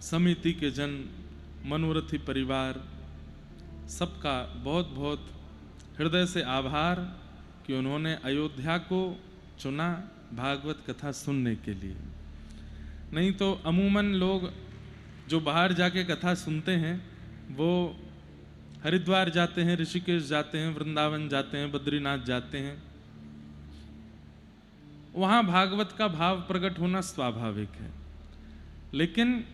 समिति के जन, मनोरथी परिवार, सबका बहुत बहुत हृदय से आभार कि उन्होंने अयोध्या को चुना भागवत कथा सुनने के लिए। नहीं तो अमूमन लोग जो बाहर जाके कथा सुनते हैं वो हरिद्वार जाते हैं, ऋषिकेश जाते हैं, वृंदावन जाते हैं, बद्रीनाथ जाते हैं। वहाँ भागवत का भाव प्रकट होना स्वाभाविक है, लेकिन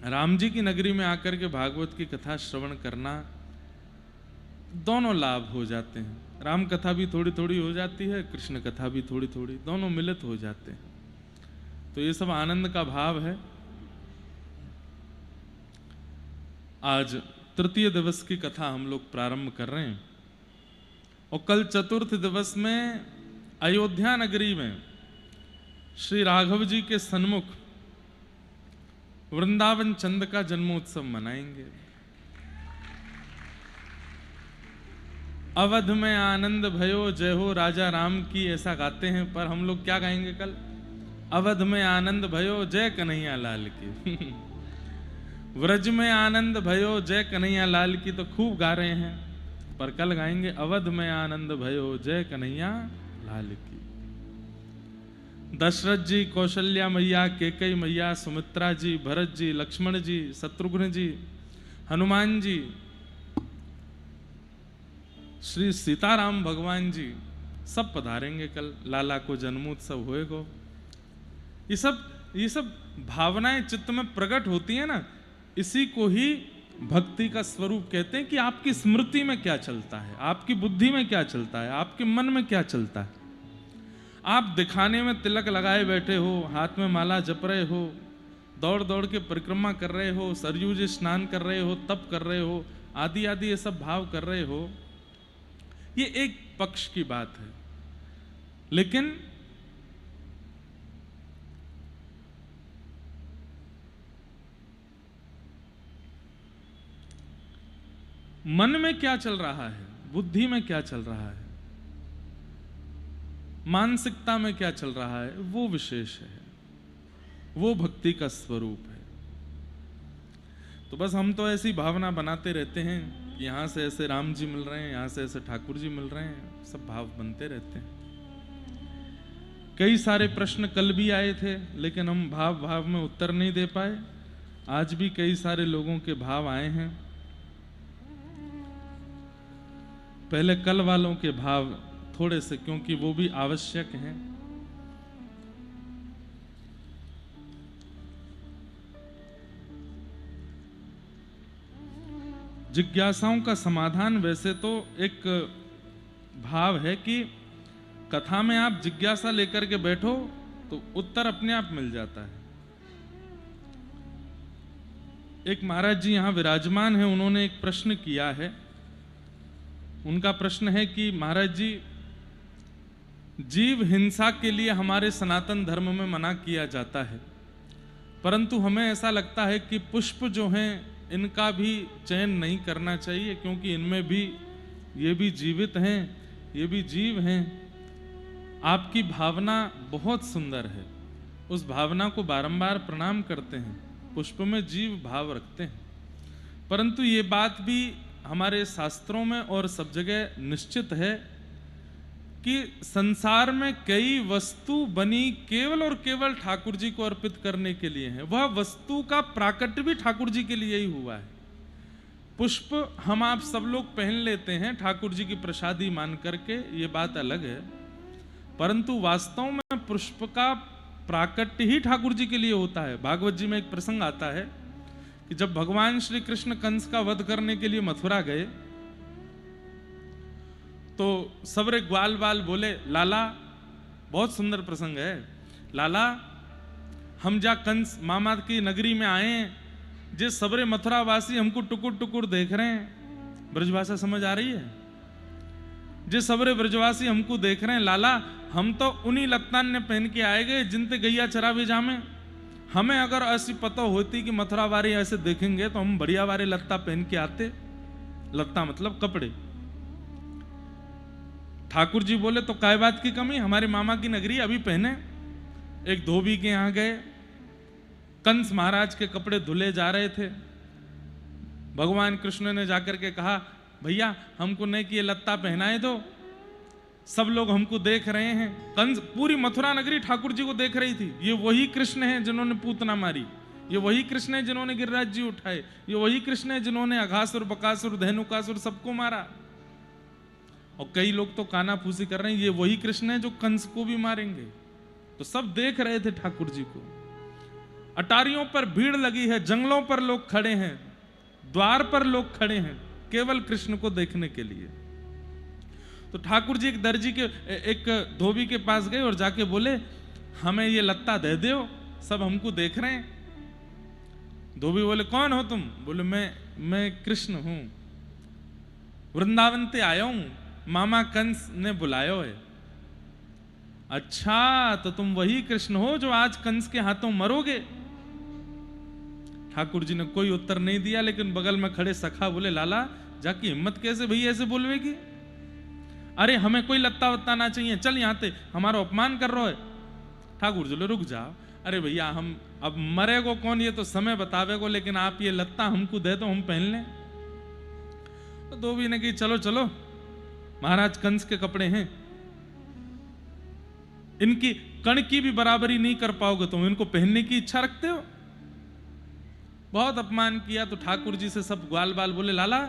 राम जी की नगरी में आकर के भागवत की कथा श्रवण करना, दोनों लाभ हो जाते हैं। राम कथा भी थोड़ी थोड़ी हो जाती है, कृष्ण कथा भी थोड़ी थोड़ी, दोनों मिलित हो जाते हैं। तो ये सब आनंद का भाव है। आज तृतीय दिवस की कथा हम लोग प्रारंभ कर रहे हैं और कल चतुर्थ दिवस में अयोध्या नगरी में श्री राघव जी के सन्मुख वृंदावन चंद का जन्मोत्सव मनाएंगे। अवध में आनंद भयो जय हो राजा राम की, ऐसा गाते हैं, पर हम लोग क्या गाएंगे कल? अवध में आनंद भयो जय कन्हैया लाल की। व्रज में आनंद भयो जय कन्हैया लाल की तो खूब गा रहे हैं, पर कल गाएंगे अवध में आनंद भयो जय कन्हैया लाल की। दशरथ जी, कौशल्या मैया, केकई मैया, सुमित्रा जी, भरत जी, लक्ष्मण जी, शत्रुघ्न जी, हनुमान जी, श्री सीताराम भगवान जी सब पधारेंगे कल। लाला को जन्मोत्सव होएगा। ये सब भावनाएं चित्त में प्रकट होती है ना, इसी को ही भक्ति का स्वरूप कहते हैं कि आपकी स्मृति में क्या चलता है, आपकी बुद्धि में क्या चलता है, आपके मन में क्या चलता है। आप दिखाने में तिलक लगाए बैठे हो, हाथ में माला जप रहे हो, दौड़ दौड़ के परिक्रमा कर रहे हो, सरयू जी स्नान कर रहे हो, तप कर रहे हो, आदि आदि ये सब भाव कर रहे हो, ये एक पक्ष की बात है। लेकिन मन में क्या चल रहा है, बुद्धि में क्या चल रहा है, मानसिकता में क्या चल रहा है, वो विशेष है, वो भक्ति का स्वरूप है। तो बस हम तो ऐसी भावना बनाते रहते हैं कि यहां से ऐसे राम जी मिल रहे हैं, यहां से ऐसे ठाकुर जी मिल रहे हैं, सब भाव बनते रहते हैं। कई सारे प्रश्न कल भी आए थे, लेकिन हम भाव भाव में उत्तर नहीं दे पाए। आज भी कई सारे लोगों के भाव आए हैं। पहले कल वालों के भाव थोड़े से, क्योंकि वो भी आवश्यक हैं। जिज्ञासाओं का समाधान वैसे तो एक भाव है कि कथा में आप जिज्ञासा लेकर के बैठो तो उत्तर अपने आप मिल जाता है। एक महाराज जी यहां विराजमान है, उन्होंने एक प्रश्न किया है। उनका प्रश्न है कि महाराज जी, जीव हिंसा के लिए हमारे सनातन धर्म में मना किया जाता है, परंतु हमें ऐसा लगता है कि पुष्प जो हैं इनका भी चयन नहीं करना चाहिए, क्योंकि इनमें भी, ये भी जीवित हैं, ये भी जीव हैं। आपकी भावना बहुत सुंदर है, उस भावना को बारंबार प्रणाम करते हैं, पुष्प में जीव भाव रखते हैं, परंतु ये बात भी हमारे शास्त्रों में और सब जगह निश्चित है कि संसार में कई वस्तु बनी केवल और केवल ठाकुर जी को अर्पित करने के लिए है। वह वस्तु का प्राकट्य भी ठाकुर जी के लिए ही हुआ है। पुष्प हम आप सब लोग पहन लेते हैं ठाकुर जी की प्रसादी मान करके, ये बात अलग है, परंतु वास्तव में पुष्प का प्राकट्य ही ठाकुर जी के लिए होता है। भागवत जी में एक प्रसंग आता है कि जब भगवान श्री कृष्ण कंस का वध करने के लिए मथुरा गए तो सबरे ग्वाल बाल बोले, लाला, बहुत सुंदर प्रसंग है, लाला हम जा कंस मामा की नगरी में आए, जे सबरे मथुरा वासी हमको टुकुर टुकुर देख रहे हैं। ब्रजभाषा समझ आ रही है? जे सबरे ब्रजवासी हमको देख रहे हैं, लाला हम तो उन्हीं लत्तान ने पहन के आए गए जिनते गैया चरावे जामे। हमें अगर ऐसी पता होती कि मथुरा वाले ऐसे देखेंगे तो हम बढ़िया वाले लत्ता पहन के आते। लत्ता मतलब कपड़े। ठाकुर जी बोले तो काय बात की कमी, हमारे मामा की नगरी अभी पहने। एक धोबी के यहाँ गए, कंस महाराज के कपड़े धुले जा रहे थे। भगवान कृष्ण ने जाकर के कहा, भैया हमको नहीं कि ये लत्ता पहनाए दो, सब लोग हमको देख रहे हैं। कंस, पूरी मथुरा नगरी ठाकुर जी को देख रही थी। ये वही कृष्ण हैं जिन्होंने पूतना मारी, ये वही कृष्ण है जिन्होंने गिरिराज जी उठाए, ये वही कृष्ण है जिन्होंने अघासुर, बकासुर, धेनुकासुर सबको मारा। और कई लोग तो कानाफूसी कर रहे हैं, ये वही कृष्ण है जो कंस को भी मारेंगे। तो सब देख रहे थे ठाकुर जी को। अटारियों पर भीड़ लगी है, जंगलों पर लोग खड़े हैं, द्वार पर लोग खड़े हैं केवल कृष्ण को देखने के लिए। तो ठाकुर जी एक दर्जी के, एक धोबी के पास गए और जाके बोले, हमें ये लत्ता दे दो, सब हमको देख रहे हैं। धोबी बोले, कौन हो तुम? बोले, मैं कृष्ण हूं, वृंदावन से आया हूं, मामा कंस ने बुलायो है। अच्छा, तो तुम वही कृष्ण हो जो आज कंस के हाथों मरोगे? ठाकुर जी ने कोई उत्तर नहीं दिया, लेकिन बगल में खड़े सखा बोले, लाला जाकी हिम्मत कैसे भैया ऐसे बोलवेगी? अरे हमें कोई लत्ता वत्ता ना चाहिए, चल यहाँ से, हमारा अपमान कर रहा है। ठाकुर जी बोले, रुक जाओ, अरे भैया हम अब मरेगो कौन ये तो समय बतावेगो, लेकिन आप ये लत्ता हमको दे दो, हम पहन लें। तो धोबी ने कही, चलो चलो, महाराज कंस के कपड़े हैं, इनकी कण की भी बराबरी नहीं कर पाओगे तुम, इनको पहनने की इच्छा रखते हो? बहुत अपमान किया। तो ठाकुर जी से सब ग्वाल बाल बोले, लाला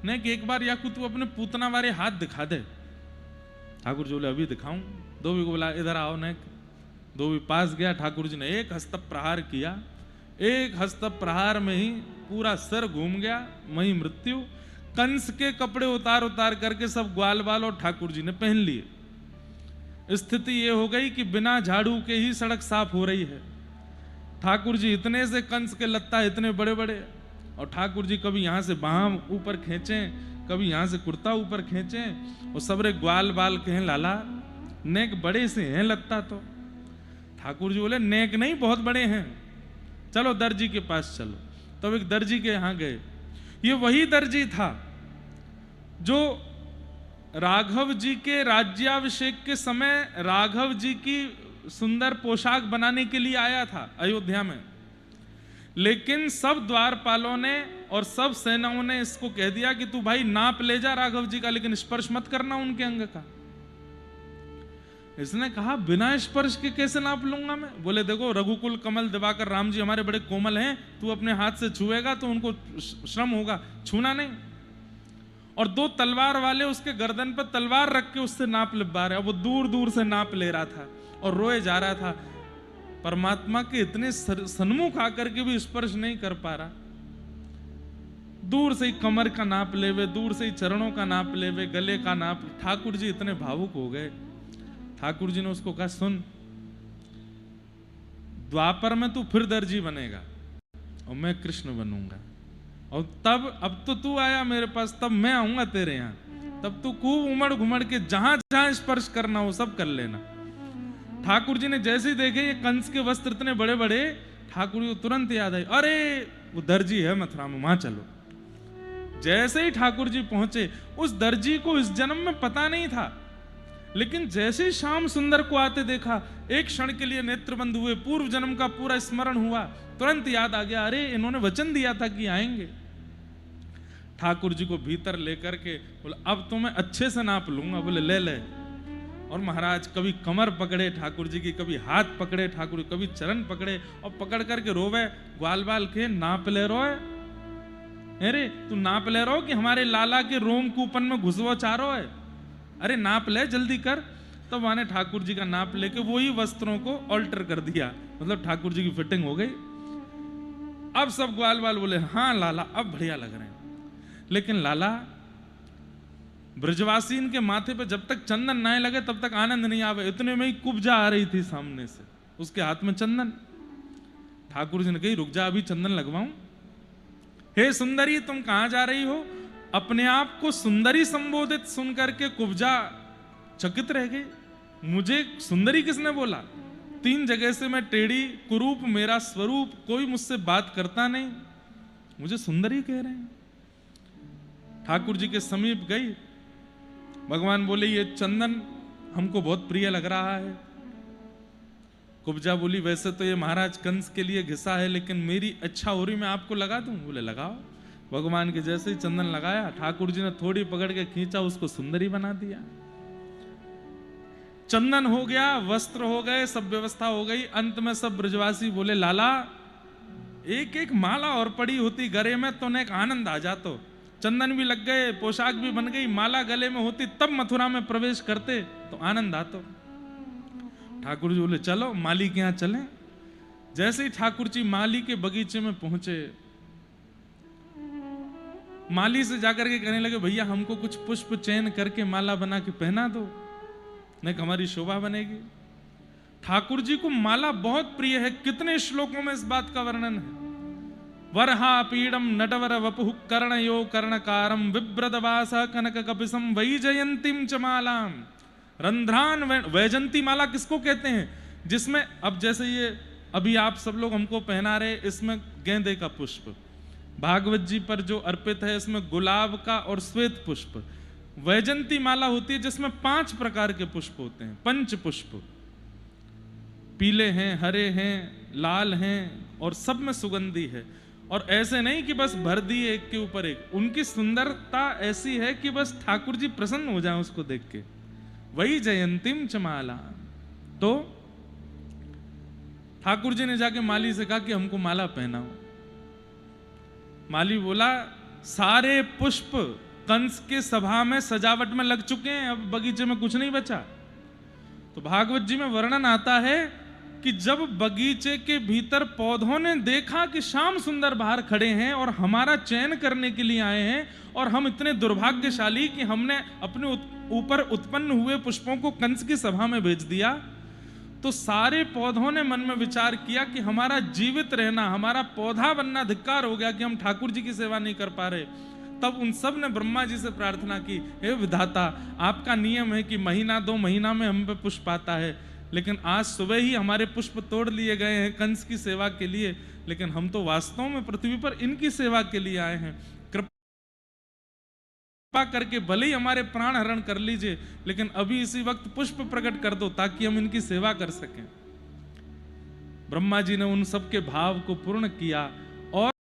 ने कि एक बार या तू अपने पूतना वाले हाथ दिखा दे। ठाकुर जी बोले, अभी दिखाऊं? धोबी को बोला, इधर आओ। ने धोबी पास गया, ठाकुर जी ने एक हस्त प्रहार किया, एक हस्त प्रहार में ही पूरा सर घूम गया, वही मृत्यु। कंस के कपड़े उतार उतार करके सब ग्वाल बाल और ठाकुर जी ने पहन लिए। स्थिति ये हो गई कि बिना झाड़ू के ही सड़क साफ हो रही है। ठाकुर जी इतने से कंस के लत्ता इतने बड़े बड़े, और ठाकुर जी कभी यहां से बांह ऊपर खींचें, कभी यहां से कुर्ता ऊपर खींचें, और सबरे ग्वाल बाल कहें, लाला नेक बड़े से हैं लत्ता। तो ठाकुर जी बोले, नेक नहीं बहुत बड़े हैं, चलो दर्जी के पास चलो। तब एक दर्जी के यहां गए। ये वही दर्जी था जो राघव जी के राज्याभिषेक के समय राघव जी की सुंदर पोशाक बनाने के लिए आया था अयोध्या में, लेकिन सब द्वारपालों ने और सब सेनाओं ने इसको कह दिया कि तू भाई नाप ले जा राघव जी का, लेकिन स्पर्श मत करना उनके अंग का। इसने कहा, बिना स्पर्श के कैसे नाप लूंगा मैं? बोले, देखो रघुकुल कमल दिवाकर राम जी हमारे बड़े कोमल हैं, तू अपने हाथ से छुएगा तो उनको श्रम होगा, छूना नहीं। और दो तलवार वाले उसके गर्दन पर तलवार रख के उससे नाप लिबा रहे, वो दूर दूर से नाप ले रहा था और रोए जा रहा था। परमात्मा के इतने सन्मुख आकर के भी स्पर्श नहीं कर पा रहा। दूर से ही कमर का नाप लेवे, दूर से ही चरणों का नाप लेवे, गले का नाप। ठाकुर जी इतने भावुक हो गए। ठाकुर जी ने उसको कहा, सुन, द्वापर में तू फिर दर्जी बनेगा और मैं कृष्ण बनूंगा, और तब अब तो तू आया मेरे पास, तब मैं आऊंगा तेरे यहां, तब तू खूब उमड़ घुमड़ के जहां जहां स्पर्श करना हो सब कर लेना। ठाकुर जी ने जैसे ही देखे ये कंस के वस्त्र इतने बड़े बड़े, ठाकुर जी को तुरंत याद आई, अरे वो दर्जी है मथुरा में, वहां चलो। जैसे ही ठाकुर जी पहुंचे, उस दर्जी को इस जन्म में पता नहीं था, लेकिन जैसे ही श्याम सुंदर को आते देखा, एक क्षण के लिए नेत्र बंद हुए, पूर्व जन्म का पूरा स्मरण हुआ, तुरंत याद आ गया, अरे इन्होंने वचन दिया था कि आएंगे। ठाकुर जी को भीतर लेकर के बोले, अब तो मैं अच्छे से नाप लूंगा। बोले, ले ले। और महाराज कभी कमर पकड़े ठाकुर जी की, कभी हाथ पकड़े ठाकुर, कभी चरण पकड़े, और पकड़ करके रोवे, ग्वाल बाल के नाप ले रोए, अरे तू नाप ले रहो कि हमारे लाला के रोम कूपन में घुसवो चारो है, अरे नाप ले जल्दी कर। तब माने ठाकुर जी का नाप लेके वही वस्त्रों को ऑल्टर कर दिया, मतलब ठाकुर जी की फिटिंग हो गई। अब सब ग्वाल बाल बोले, हाँ लाला अब बढ़िया लग रहे हैं। लेकिन लाला, ब्रजवासी इनके माथे पे जब तक चंदन ना लगे तब तक आनंद नहीं आवे। इतने में ही कुब्जा आ रही थी सामने से, उसके हाथ में चंदन। ठाकुर जी ने कही, रुक जा, अभी चंदन लगवाऊं। हे सुंदरी, तुम कहां जा रही हो? अपने आप को सुंदरी संबोधित सुन करके कुब्जा चकित रह गई। मुझे सुंदरी किसने बोला? 3 जगह से मैं टेढ़ी, कुरूप मेरा स्वरूप, कोई मुझसे बात करता नहीं, मुझे सुंदरी कह रहे हैं। ठाकुर जी के समीप गई, भगवान बोले, ये चंदन हमको बहुत प्रिय लग रहा है, कुब्जा बोली वैसे तो ये महाराज कंस के लिए घिसा है, लेकिन मेरी अच्छा हो रही, मैं आपको लगा दूं। बोले लगाओ। भगवान के जैसे ही चंदन लगाया, ठाकुर जी ने थोड़ी पकड़ के खींचा, उसको सुंदरी बना दिया। चंदन हो गया, वस्त्र हो गए, सब व्यवस्था हो गई। अंत में सब ब्रजवासी बोले लाला एक एक माला और पड़ी होती गले में तो एक आनंद आ जातो। चंदन भी लग गए, पोशाक भी बन गई, माला गले में होती, तब मथुरा में प्रवेश करते तो आनंद आतो। ठाकुर जी बोले चलो माली के यहां चलें। जैसे ही ठाकुर जी माली के बगीचे में पहुंचे, माली से जाकर के कहने लगे भैया हमको कुछ पुष्प चयन करके माला बना के पहना दो, नहीं हमारी शोभा बनेगी। ठाकुर जी को माला बहुत प्रिय है। कितने श्लोकों में इस बात का वर्णन है। वरहा पीड़म नटवर वपुः कर्णयो कर्णकारम विभ्रदवास कनक कपिसम वैजयंतीम च मालाम। रंध्रान वैजंती माला किसको कहते हैं? जिसमें अब जैसे ये अभी आप सब लोग हमको पहना रहे, इसमें गेंदे का पुष्प, भागवत जी पर जो अर्पित है इसमें गुलाब का और श्वेत पुष्प। वैजंती माला होती है जिसमें 5 प्रकार के पुष्प होते हैं, 5 पुष्प, पीले हैं, हरे हैं, लाल हैं और सब में सुगंधी है। और ऐसे नहीं कि बस भर दिए एक के ऊपर एक, उनकी सुंदरता ऐसी है कि बस ठाकुर जी प्रसन्न हो जाए उसको देख के। वही जयंतीम च माला। तो ठाकुर जी ने जाके माली से कहा कि हमको माला पहनाओ। माली बोला सारे पुष्प कंस के सभा में सजावट में लग चुके हैं, अब बगीचे में कुछ नहीं बचा। तो भागवत जी में वर्णन आता है कि जब बगीचे के भीतर पौधों ने देखा कि श्याम सुंदर बाहर खड़े हैं और हमारा चयन करने के लिए आए हैं, और हम इतने दुर्भाग्यशाली कि हमने अपने ऊपर उत्पन्न हुए पुष्पों को कंस की सभा में भेज दिया, तो सारे पौधों ने मन में विचार किया कि हमारा जीवित रहना, हमारा पौधा बनना धिक्कार हो गया कि हम ठाकुर जी की सेवा नहीं कर पा रहे। तब उन सब ने ब्रह्मा जी से प्रार्थना की, हे विधाता, आपका नियम है कि महीना 2 महीना में हम पे पुष्प आता है, लेकिन आज सुबह ही हमारे पुष्प तोड़ लिए गए हैं कंस की सेवा के लिए, लेकिन हम तो वास्तव में पृथ्वी पर इनकी सेवा के लिए आए हैं। कृपा करके भले ही हमारे प्राण हरण कर लीजिए, लेकिन अभी इसी वक्त पुष्प प्रकट कर दो ताकि हम इनकी सेवा कर सकें। ब्रह्मा जी ने उन सबके भाव को पूर्ण किया और